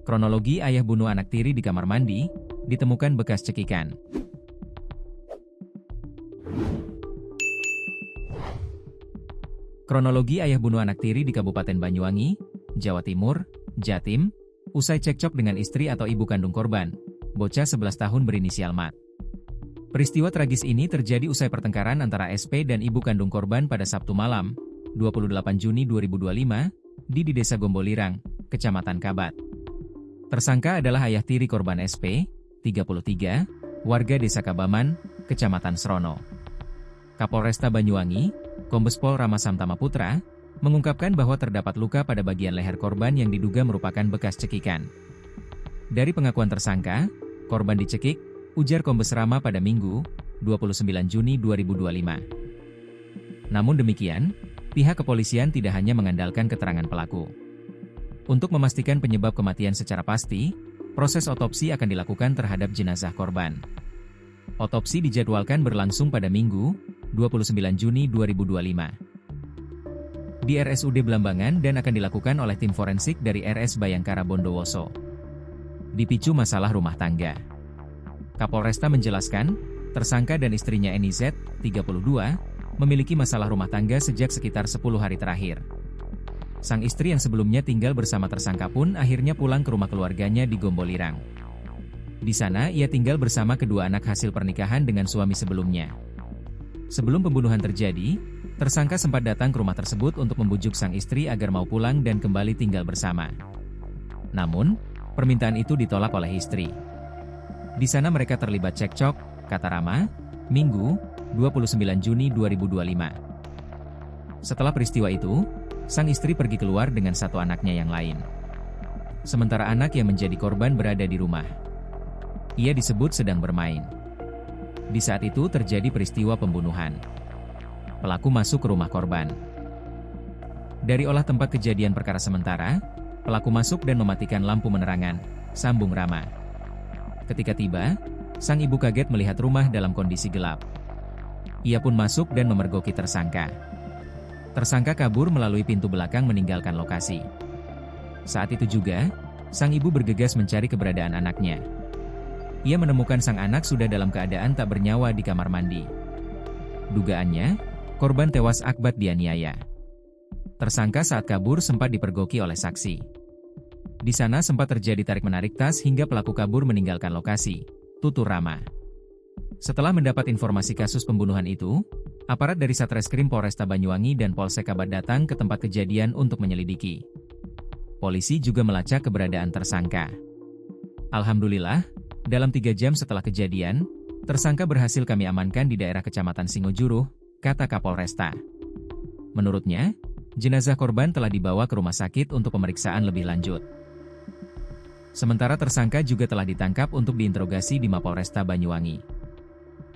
Kronologi ayah bunuh anak tiri di kamar mandi, ditemukan bekas cekikan. Kronologi ayah bunuh anak tiri di Kabupaten Banyuwangi, Jawa Timur, Jatim, usai cekcok dengan istri atau ibu kandung korban, bocah 11 tahun berinisial Mat. Peristiwa tragis ini terjadi usai pertengkaran antara SP dan ibu kandung korban pada Sabtu malam, 28 Juni 2025, di Desa Gombolirang, Kecamatan Kabat. Tersangka adalah ayah tiri korban SP, 33, warga Desa Kabaman, Kecamatan Srono. Kapolresta Banyuwangi, Kombes Pol Ramasamtama Putra, mengungkapkan bahwa terdapat luka pada bagian leher korban yang diduga merupakan bekas cekikan. Dari pengakuan tersangka, korban dicekik, ujar Kombes Rama pada Minggu, 29 Juni 2025. Namun demikian, pihak kepolisian tidak hanya mengandalkan keterangan pelaku. Untuk memastikan penyebab kematian secara pasti, proses otopsi akan dilakukan terhadap jenazah korban. Otopsi dijadwalkan berlangsung pada Minggu, 29 Juni 2025. Di RSUD Blambangan dan akan dilakukan oleh tim forensik dari RS Bayangkara Bondowoso. Dipicu masalah rumah tangga. Kapolresta menjelaskan, tersangka dan istrinya NIZ, 32, memiliki masalah rumah tangga sejak sekitar 10 hari terakhir. Sang istri yang sebelumnya tinggal bersama tersangka pun akhirnya pulang ke rumah keluarganya di Gombolirang. Di sana ia tinggal bersama kedua anak hasil pernikahan dengan suami sebelumnya. Sebelum pembunuhan terjadi, tersangka sempat datang ke rumah tersebut untuk membujuk sang istri agar mau pulang dan kembali tinggal bersama. Namun, permintaan itu ditolak oleh istri. Di sana mereka terlibat cekcok, kata Rama, Minggu, 29 Juni 2025. Setelah peristiwa itu, sang istri pergi keluar dengan satu anaknya yang lain. Sementara anak yang menjadi korban berada di rumah. Ia disebut sedang bermain. Di saat itu terjadi peristiwa pembunuhan. Pelaku masuk ke rumah korban. Dari olah tempat kejadian perkara sementara, pelaku masuk dan mematikan lampu penerangan, sambung Rama. Ketika tiba, sang ibu kaget melihat rumah dalam kondisi gelap. Ia pun masuk dan memergoki tersangka. Tersangka kabur melalui pintu belakang meninggalkan lokasi. Saat itu juga, sang ibu bergegas mencari keberadaan anaknya. Ia menemukan sang anak sudah dalam keadaan tak bernyawa di kamar mandi. Dugaannya, korban tewas akibat dianiaya. Tersangka saat kabur sempat dipergoki oleh saksi. Di sana sempat terjadi tarik-menarik tas hingga pelaku kabur meninggalkan lokasi, tutur Rama. Setelah mendapat informasi kasus pembunuhan itu, aparat dari Satreskrim Polresta Banyuwangi dan Polsek Kabat datang ke tempat kejadian untuk menyelidiki. Polisi juga melacak keberadaan tersangka. Alhamdulillah, dalam 3 jam setelah kejadian, tersangka berhasil kami amankan di daerah Kecamatan Singojuruh, kata Kapolresta. Menurutnya, jenazah korban telah dibawa ke rumah sakit untuk pemeriksaan lebih lanjut. Sementara tersangka juga telah ditangkap untuk diinterogasi di Mapolresta Banyuwangi.